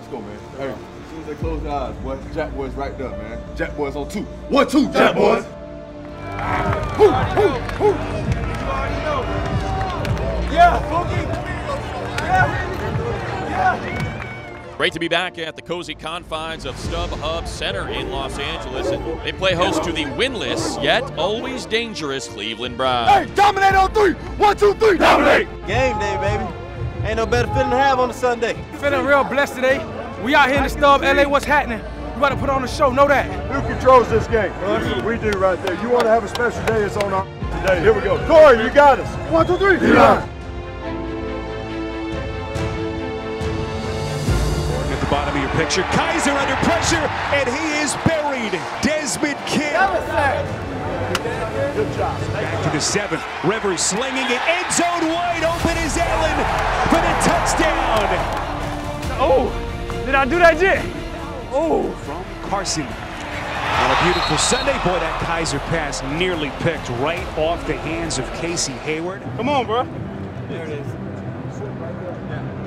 go, man. Hey, as soon as they close their eyes, boy, Jack Boy's right there, man. Jack Boy's on 2. 1, 2, Jack Boys. Yeah, Boogie. Yeah. Great to be back at the cozy confines of StubHub Center in Los Angeles. And they play host to the winless, yet always dangerous Cleveland Browns. Hey, dominate on 3. 1, 2, 3, dominate. Game day, baby. Ain't no better feeling to have on a Sunday. Feeling real blessed today. We out here in the Stub, LA, what's happening? We about to put on a show, know that. Who controls this game? We do right there. You want to have a special day, it's on our today. Here we go. Corey, you got us. 1, 2, 3. Yeah. At the bottom of your picture, Kaiser under pressure, and he is buried. Desmond King. Good job. Back to the 7th. Rivers slinging it. End zone wide open is Allen for the touchdown. Oh, did I do that yet? Oh. From Carson. On a beautiful Sunday, boy, that Kaiser pass nearly picked right off the hands of Casey Hayward. Come on, bro. There it is.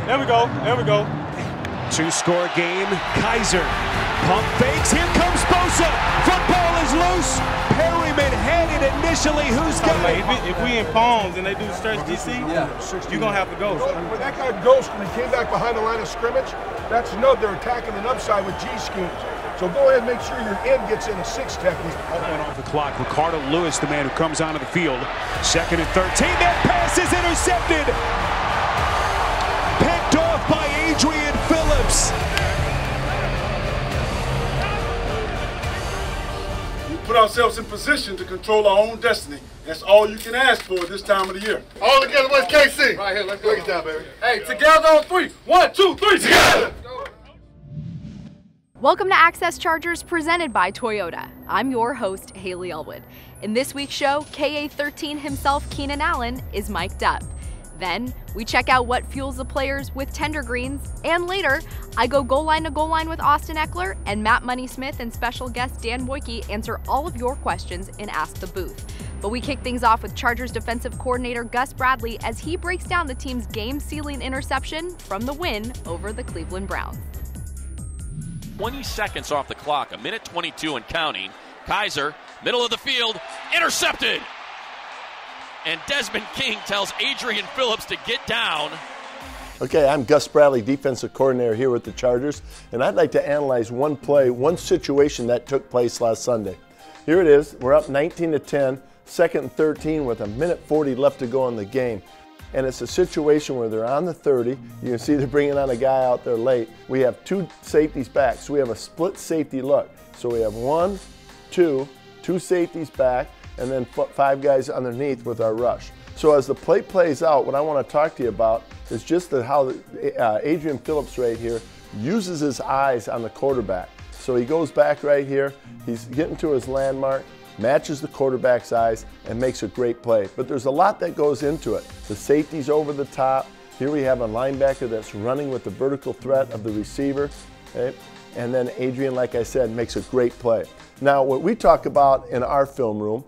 There we go. There we go. 2-score game. Kaiser. Pump fakes. Here comes Bosa. Football is loose. Perryman had it initially. Who's got it? If we in Palms and they do the stretch DC, you're going to have to go. When that guy ghosted and came back behind the line of scrimmage, that's no, they're attacking an upside with G schemes. So go ahead and make sure your end gets in a 6 technique. Off the clock, Ricardo Lewis, the man who comes onto the field. 2nd and 13. That pass is intercepted. Picked off by Adrian Phillips. We put ourselves in position to control our own destiny. That's all you can ask for this time of the year. All together, where's KC? Right here, let's break it down, baby. Hey, together on 3. 1, 2, 3, together. Welcome to Access Chargers presented by Toyota. I'm your host, Hayley Elwood. In this week's show, KA13 himself, Keenan Allen, is mic'd up. Then, we check out what fuels the players with tender greens, and later, I go goal line to goal line with Austin Ekeler, and Matt Money Smith and special guest Dan Woike answer all of your questions in Ask the Booth. But we kick things off with Chargers defensive coordinator Gus Bradley as he breaks down the team's game-sealing interception from the win over the Cleveland Browns. 20 seconds off the clock, 1:22 and counting. Kaiser, middle of the field, intercepted. And Desmond King tells Adrian Phillips to get down. Okay, I'm Gus Bradley, defensive coordinator here with the Chargers, and I'd like to analyze one play, one situation that took place last Sunday. Here it is. We're up 19-10, 2nd and 13 with 1:40 left to go in the game. And it's a situation where they're on the 30. You can see they're bringing on a guy out there late. We have 2 safeties back, so we have a split safety look. So we have 1, 2 safeties back, and then 5 guys underneath with our rush. So as the play plays out, what I want to talk to you about is just how Adrian Phillips right here uses his eyes on the quarterback. So he goes back right here, he's getting to his landmark, matches the quarterback's eyes, and makes a great play. But there's a lot that goes into it. The safety's over the top. Here we have a linebacker that's running with the vertical threat of the receiver. Okay? And then Adrian, like I said, makes a great play. Now, what we talk about in our film room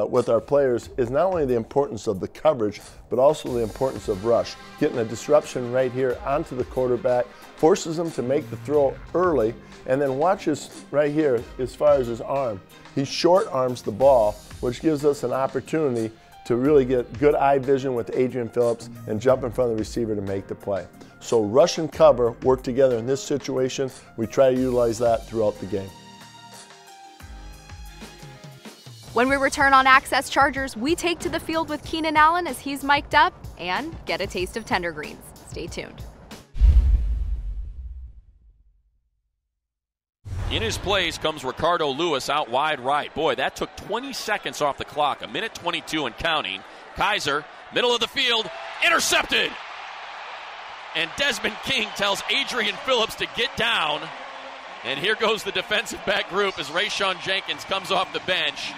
with our players is not only the importance of the coverage, but also the importance of rush. Getting a disruption right here onto the quarterback forces him to make the throw early, and then watches right here as far as his arm. He short arms the ball, which gives us an opportunity to really get good eye vision with Adrian Phillips and jump in front of the receiver to make the play. So rush and cover work together in this situation. We try to utilize that throughout the game. When we return on Access Chargers, we take to the field with Keenan Allen as he's mic'd up and get a taste of tender greens. Stay tuned. In his place comes Ricardo Lewis out wide right. Boy, that took 20 seconds off the clock, 1:22 and counting. Kaiser, middle of the field, intercepted. And Desmond King tells Adrian Phillips to get down. And here goes the defensive back group as Rayshawn Jenkins comes off the bench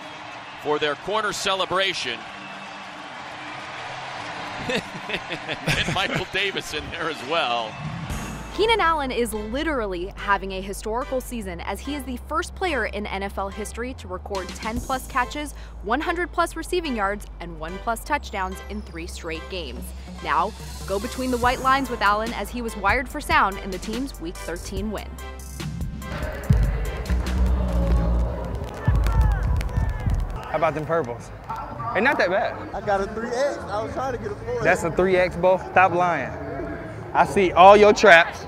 for their corner celebration. And Michael Davis in there as well. Keenan Allen is literally having a historical season as he is the first player in NFL history to record 10+ catches, 100+ receiving yards, and 1+ touchdowns in 3 straight games. Now, go between the white lines with Allen as he was wired for sound in the team's Week 13 win. How about them purples? They're not that bad. I got a 3X. I was trying to get a 4X. That's a 3X, Bo. Stop lying. I see all your traps,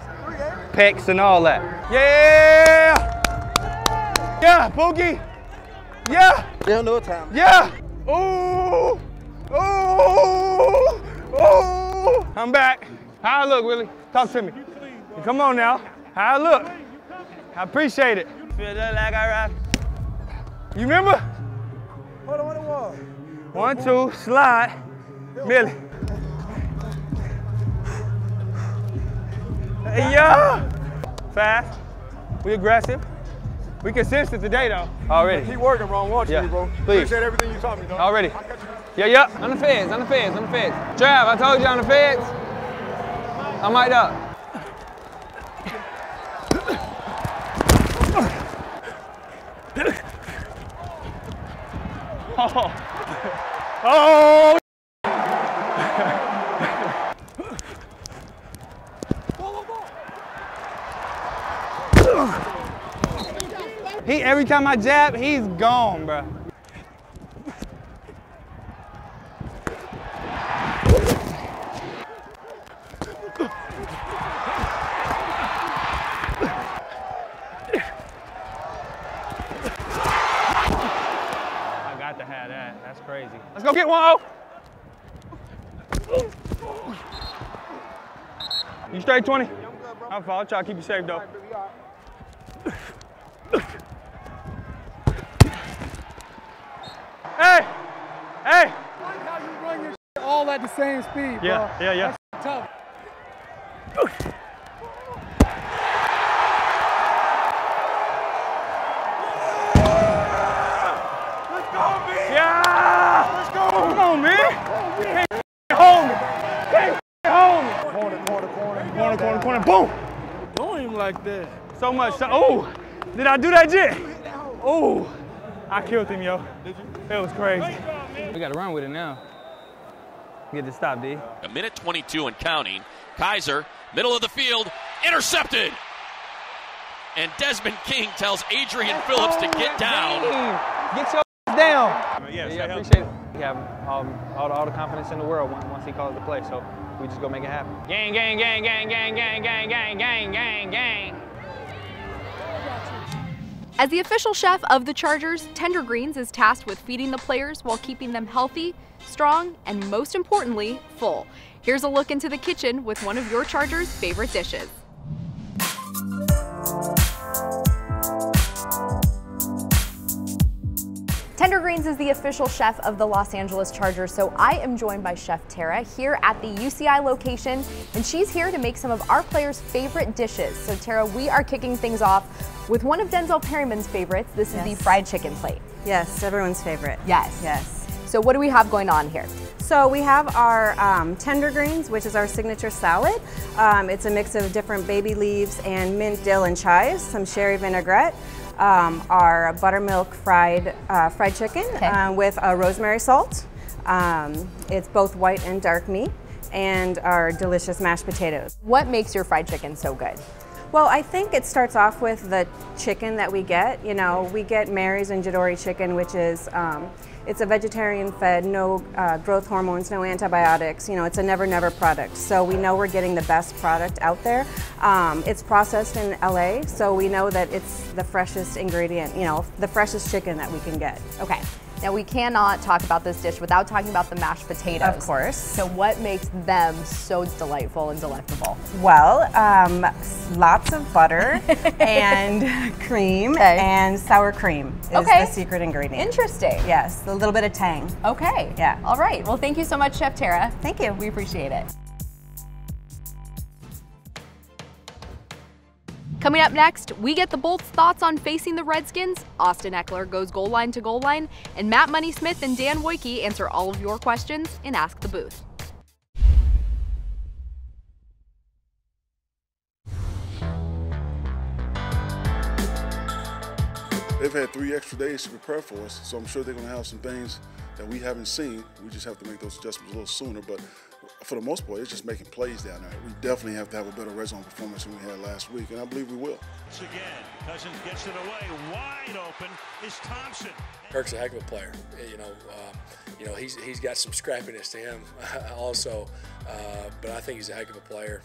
pecs, and all that. Yeah! Yeah, Pookie! Yeah! They don't know what time. Yeah! Ooh! Ooh! Ooh! I'm back. How I look, Willie? Talk to me. Come on now. How I look? I appreciate it. Feel like I rock. You remember? Hold on, what it was? 1, 2, slide. Millie. Yeah! Fast. We aggressive. We consistent today, though. Already. Keep working, bro. I'm watching you, bro. Please. Appreciate everything you taught me, dog. Already. Yeah. On the feds, on the feds, on the feds. Trav, I told you on the feds. I'm mic'd up. Oh! Every time I jab, he's gone, bro. I got to have that. That's crazy. Let's go get 1-0. You straight 20? I'll try to keep you safe, though. Hey! I like how you run your shit all at the same speed, bro. Yeah. That's tough. Let's go, B! Yeah! Let's go! Come on, man! Can't hold me! Can't hold me! Corner, boom! Don't even like that. So much. Oh! Did I do that yet? Oh! I killed him, yo. Did you? That was crazy. We got to run with it now. Get the stop, D. 1:22 and counting. Kaiser, middle of the field, intercepted. And Desmond King tells Adrian Phillips to get down. Get your down. Yeah, I appreciate it. We have all the confidence in the world once he calls the play, so we just go make it happen. Gang. As the official chef of the Chargers, Tender Greens is tasked with feeding the players while keeping them healthy, strong, and most importantly, full. Here's a look into the kitchen with one of your Chargers' favorite dishes. Tender Greens is the official chef of the Los Angeles Chargers, so I am joined by Chef Tara here at the UCI location, and she's here to make some of our players' favorite dishes. So Tara, we are kicking things off with one of Denzel Perryman's favorites. This is the fried chicken plate. Yes, everyone's favorite. Yes. So what do we have going on here? So we have our Tender Greens, which is our signature salad. It's a mix of different baby leaves and mint, dill, and chives, some sherry vinaigrette. Our buttermilk fried chicken with a rosemary salt. It's both white and dark meat, and our delicious mashed potatoes. What makes your fried chicken so good? Well, I think it starts off with the chicken that we get. You know, we get Mary's and Jadori chicken, which is it's a vegetarian fed, no growth hormones, no antibiotics. You know, it's a never product. So we know we're getting the best product out there. It's processed in LA, so we know that it's the freshest ingredient, you know, the freshest chicken that we can get. Okay. Now we cannot talk about this dish without talking about the mashed potatoes. Of course. So what makes them so delightful and delectable? Well, lots of butter and cream and sour cream is the secret ingredient. Interesting. Yes, a little bit of tang. Okay. Yeah. All right. Well, thank you so much, Chef Tara. Thank you. We appreciate it. Coming up next, we get the Bolts' thoughts on facing the Redskins, Austin Ekeler goes goal line to goal line, and Matt Money Smith and Dan Woike answer all of your questions in Ask the Booth. They've had 3 extra days to prepare for us, so I'm sure they're going to have some things that we haven't seen. We just have to make those adjustments a little sooner, but for the most part, it's just making plays down there. We definitely have to have a better red zone performance than we had last week, and I believe we will. Once again, Cousins gets it away. Wide open is Thompson. Kirk's a heck of a player. He's got some scrappiness to him also, but I think he's a heck of a player.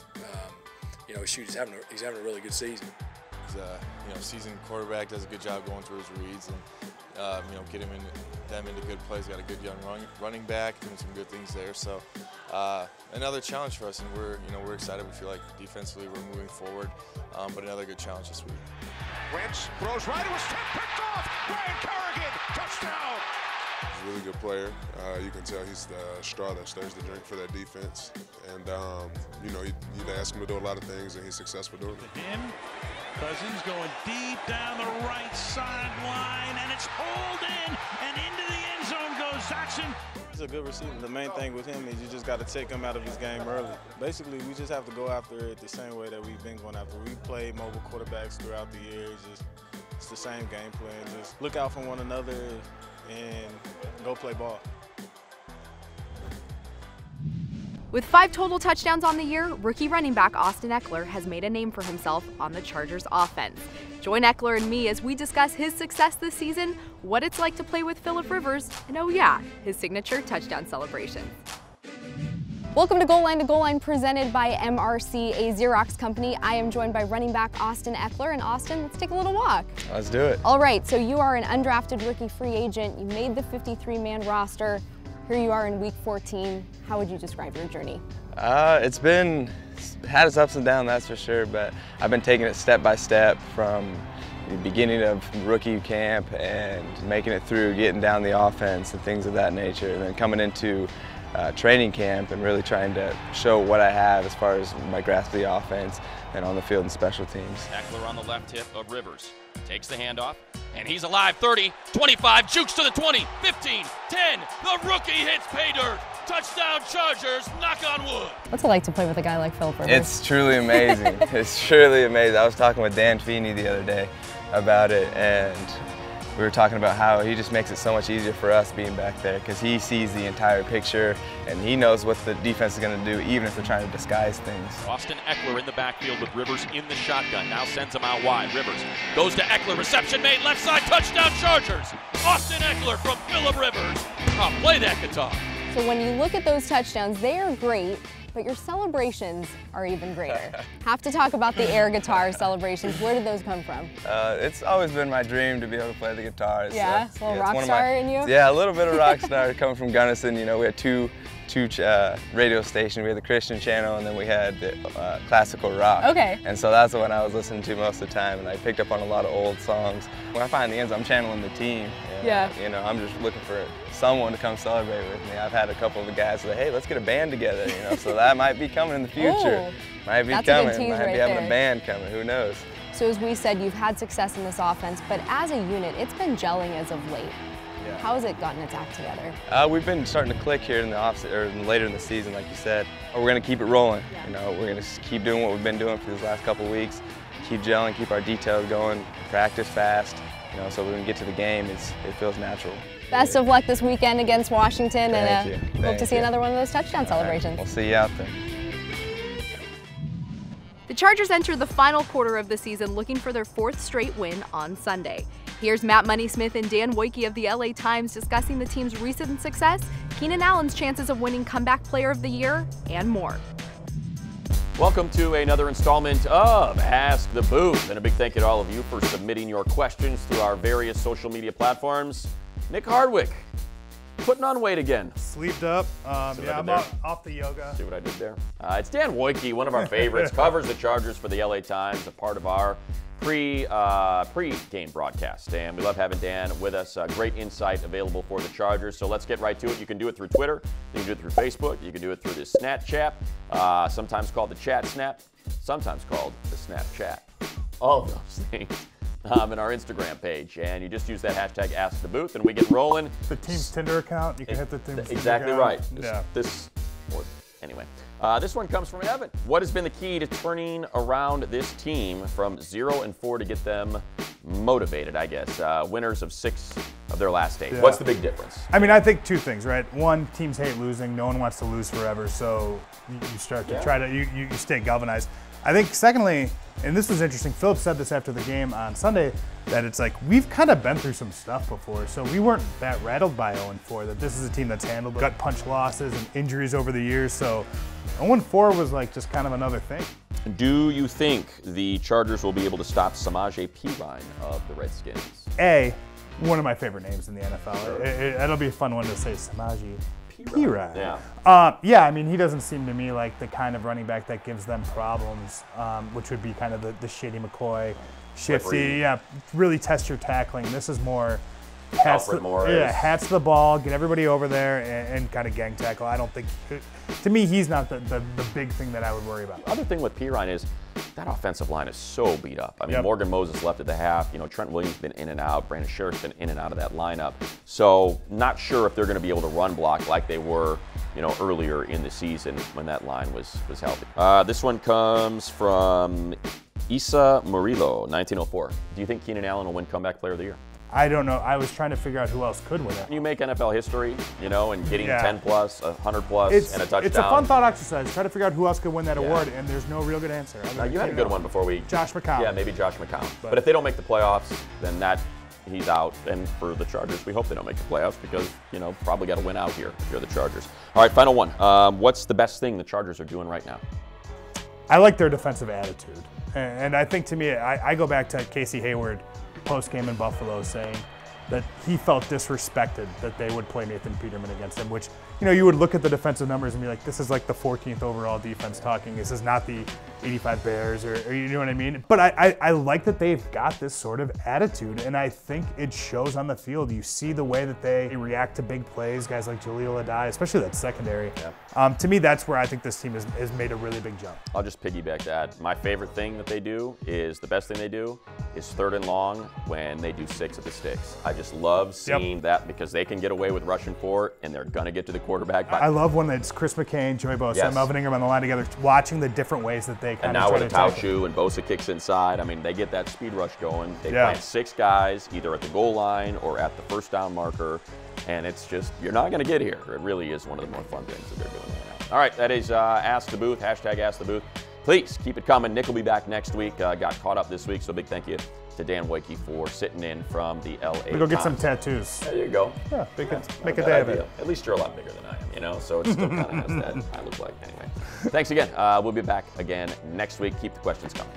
He's having a really good season. He's a seasoned quarterback, does a good job going through his reads and get them into good plays. Got a good young running back, doing some good things there. So another challenge for us, and we're excited. We feel like defensively we're moving forward, but another good challenge this week. Wentz throws right, it was picked off. Brian Kerrigan, touchdown. He's a really good player. You can tell he's the straw that stirs the drink for that defense. And, you ask him to do a lot of things, and he's successful doing it. Cousins going deep down the right sideline, and it's hauled in, and into the end zone goes Jackson. He's a good receiver. The main thing with him is you just got to take him out of his game early. Basically, we just have to go after it the same way that we've been going after. We play mobile quarterbacks throughout the years. It's the same game plan. Just look out for one another and go play ball. With 5 total touchdowns on the year, rookie running back Austin Ekeler has made a name for himself on the Chargers offense. Join Ekeler and me as we discuss his success this season, what it's like to play with Phillip Rivers, and oh yeah, his signature touchdown celebration. Welcome to Goal Line presented by MRC, a Xerox company. I am joined by running back Austin Ekeler. And Austin, let's take a little walk. Let's do it. All right, so you are an undrafted rookie free agent. You made the 53-man roster. Here you are in week 14. How would you describe your journey? It's had its ups and downs, that's for sure, but I've been taking it step by step from the beginning of rookie camp and making it through, getting down the offense and things of that nature, and then coming into training camp and really trying to show what I have as far as my grasp of the offense and on the field and special teams. Ekeler on the left hip of Rivers. Takes the handoff, and he's alive. 30, 25, jukes to the 20, 15, 10. The rookie hits pay dirt. Touchdown Chargers, knock on wood. What's it like to play with a guy like Phillip Rivers? It's truly amazing. It's truly amazing. I was talking with Dan Feeney the other day about it, and we were talking about how he just makes it so much easier for us being back there because he sees the entire picture and he knows what the defense is going to do even if they're trying to disguise things. Austin Ekeler in the backfield with Rivers in the shotgun. Now sends him out wide. Rivers goes to Ekeler. Reception made left side. Touchdown Chargers. Austin Ekeler from Phillip Rivers. Oh, play that guitar. So when you look at those touchdowns, they are great, but your celebrations are even greater. Have to talk about the air guitar celebrations. Where did those come from? It's always been my dream to be able to play the guitar. Yeah, a little rock star in you? Yeah, a little bit of rock star coming from Gunnison. We had two radio stations. We had the Christian channel and then we had the classical rock. Okay. And so that's the one I was listening to most of the time, and I picked up on a lot of old songs. When I find the ends, I'm channeling the team. Yeah. I'm just looking for someone to come celebrate with me. I've had a couple of the guys say, hey, let's get a band together, so that might be coming in the future. Ooh, might be coming. Might be having a band coming, who knows? So as we said, you've had success in this offense, but as a unit, it's been gelling as of late. Yeah. How has it gotten its act together? We've been starting to click here in the later in the season, like you said. We're going to keep it rolling. Yeah. We're going to keep doing what we've been doing for these last couple of weeks. Keep gelling, keep our details going, practice fast. So when we get to the game, it feels natural. Best of luck this weekend against Washington, Thank you. Hope to see another one of those touchdown celebrations. We'll see you out there. The Chargers enter the final quarter of the season looking for their 4th straight win on Sunday. Here's Matt Money Smith and Dan Woike of the LA Times discussing the team's recent success, Keenan Allen's chances of winning Comeback Player of the Year, and more. Welcome to another installment of Ask the Booth, and a big thank you to all of you for submitting your questions through our various social media platforms. Nick Hardwick, putting on weight again. Sleeved up. Yeah, I'm off the yoga. See what I did there? It's Dan Woike, one of our favorites, covers the Chargers for the LA Times, a part of our pre-game broadcast. And we love having Dan with us. Great insight available for the Chargers. So let's get right to it. You can do it through Twitter. You can do it through Facebook. You can do it through the Snapchat, sometimes called the Chat Snap, sometimes called the Snapchat. All of those things. In our Instagram page, and you just use that hashtag #AskTheBooth, and we get rolling. The team's Tinder account, you can hit the team's Tinder exactly account. Right. Anyway, this one comes from Evan. What has been the key to turning around this team from 0-4 to get them motivated, I guess. Winners of 6 of their last 8. Yeah. What's the big difference? I mean, I think 2 things, right? One, teams hate losing. No one wants to lose forever, so you start to try to, you stay galvanized. I think secondly, and this was interesting, Phillips said this after the game on Sunday, that it's like we've kind of been through some stuff before, so we weren't that rattled by 0-4, that this is a team that's handled gut punch losses and injuries over the years, so 0-4 was like just kind of another thing. Do you think the Chargers will be able to stop Samaje Perine of the Redskins? One of my favorite names in the NFL. It'll be a fun one to say, Samaje Perine. Yeah. I mean, he doesn't seem to me like the kind of running back that gives them problems, which would be kind of the Shady McCoy, shifty, really test your tackling. This is more hats to the ball, get everybody over there, and kind of gang tackle. I don't think, to me, he's not the big thing that I would worry about. The other thing with Perine is that offensive line is so beat up. I mean, Morgan Moses left at the half. You know, Trent Williams been in and out. Brandon Scherff's been in and out of that lineup. So not sure if they're going to be able to run block like they were, you know, earlier in the season when that line was healthy. This one comes from Isa Murillo, 1904. Do you think Keenan Allen will win Comeback Player of the Year? I don't know. I was trying to figure out who else could win it. You make NFL history, you know, and getting 10 plus, 100 plus, and a touchdown. It's a fun thought exercise. Try to figure out who else could win that award, and there's no real good answer. You had a good one before we. Josh McCown. Yeah, maybe Josh McCown. But if they don't make the playoffs, then he's out. And for the Chargers, we hope they don't make the playoffs because, you know, probably got to win out here if you're the Chargers. All right, final one. What's the best thing the Chargers are doing right now? I like their defensive attitude. And I think, to me, I go back to Casey Hayward post-game in Buffalo saying that he felt disrespected that they would play Nathan Peterman against him, which, you know, you would look at the defensive numbers and be like, this is like the 14th overall defense talking. This is not the 85 Bears, or you know what I mean? But I like that they've got this sort of attitude, and I think it shows on the field. You see the way that they react to big plays, guys like Jaleel Adai, especially that secondary. To me, that's where I think this team has made a really big jump. I'll just piggyback that. My favorite thing that they do is, the best thing they do is 3rd and long when they do 6 of the sticks. I just love seeing that because they can get away with rushing 4 and they're going to get to the quarterback. I love when it's Chris McCain, Joey Bosa, Melvin Ingram on the line together, watching the different ways that they kind of try to tackle. And now with a Taushu and Bosa kicks inside, I mean, they get that speed rush going. They plant 6 guys either at the goal line or at the first down marker, and it's just, you're not going to get here. It really is one of the more fun things that they're doing right now. All right, that is Ask the Booth, hashtag Ask the Booth. Please keep it coming. Nick will be back next week. Got caught up this week, so big thank you to Dan Woike for sitting in from the LA We go get Times. some tattoos. There you go. Yeah, make a day of it. At least you're a lot bigger than I am, you know, so it still kind of has that I look like. Anyway, thanks again. We'll be back again next week. Keep the questions coming.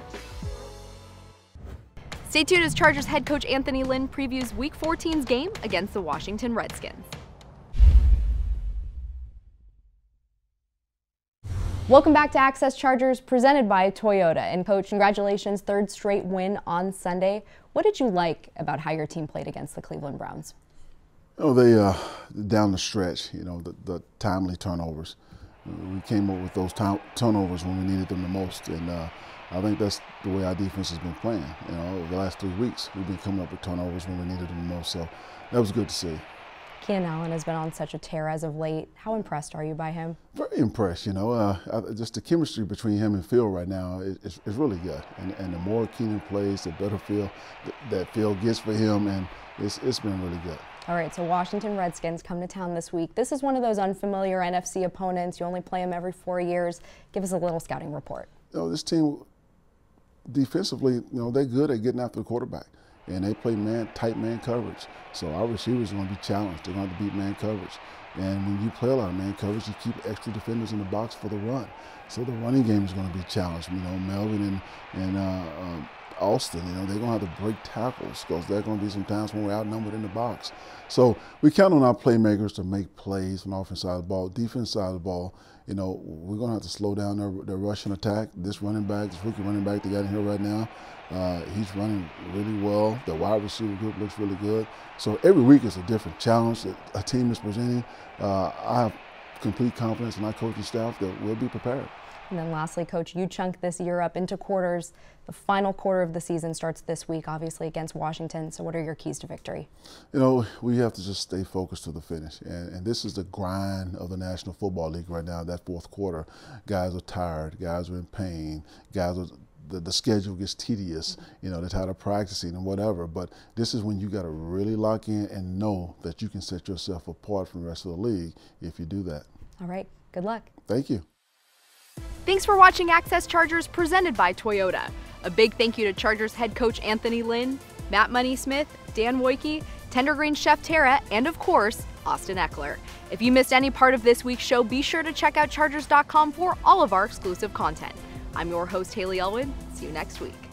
Stay tuned as Chargers head coach Anthony Lynn previews Week 14's game against the Washington Redskins. Welcome back to Access Chargers, presented by Toyota. And Coach, congratulations, 3rd straight win on Sunday. What did you like about how your team played against the Cleveland Browns? Oh, they down the stretch, you know, the timely turnovers. We came up with those turnovers when we needed them the most, and I think that's the way our defense has been playing. You know, over the last 3 weeks, we've been coming up with turnovers when we needed them the most, so that was good to see. Keenan Allen has been on such a tear as of late. How impressed are you by him? Very impressed, you know. Just the chemistry between him and Phil right now is really good. And the more Keenan plays, the better that Phil gets for him, and it's been really good. All right, so Washington Redskins come to town this week. This is one of those unfamiliar NFC opponents. You only play them every 4 years. Give us a little scouting report. You know, this team, defensively, you know, they're good at getting after the quarterback. And they play tight man coverage. So our receivers are going to be challenged. They're going to beat man coverage. And when you play a lot of man coverage, you keep extra defenders in the box for the run. So the running game is going to be challenged. You know, Melvin and Austin, you know, they're going to have to break tackles because there are going to be some times when we're outnumbered in the box. So we count on our playmakers to make plays on the offense side of the ball. Defense side of the ball, you know, we're going to have to slow down their rushing attack. This rookie running back they got in here right now, he's running really well. The wide receiver group looks really good. So every week is a different challenge that a team is presenting. I have complete confidence in our coaching staff that we'll be prepared. And then lastly, Coach, you chunk this year up into quarters. The final quarter of the season starts this week, obviously, against Washington. So what are your keys to victory? You know, we have to just stay focused to the finish. And this is the grind of the National Football League right now, that fourth quarter. Guys are tired. Guys are in pain. Guys are the schedule gets tedious, you know, they're tired of practicing and whatever. But this is when you got to really lock in and know that you can set yourself apart from the rest of the league if you do that. All right, good luck. Thank you. Thanks for watching Access Chargers presented by Toyota. A big thank you to Chargers head coach Anthony Lynn, Matt Money Smith, Dan Woike, Tendergreen Chef Tara, and of course, Austin Ekeler. If you missed any part of this week's show, be sure to check out Chargers.com for all of our exclusive content. I'm your host, Hayley Elwood. See you next week.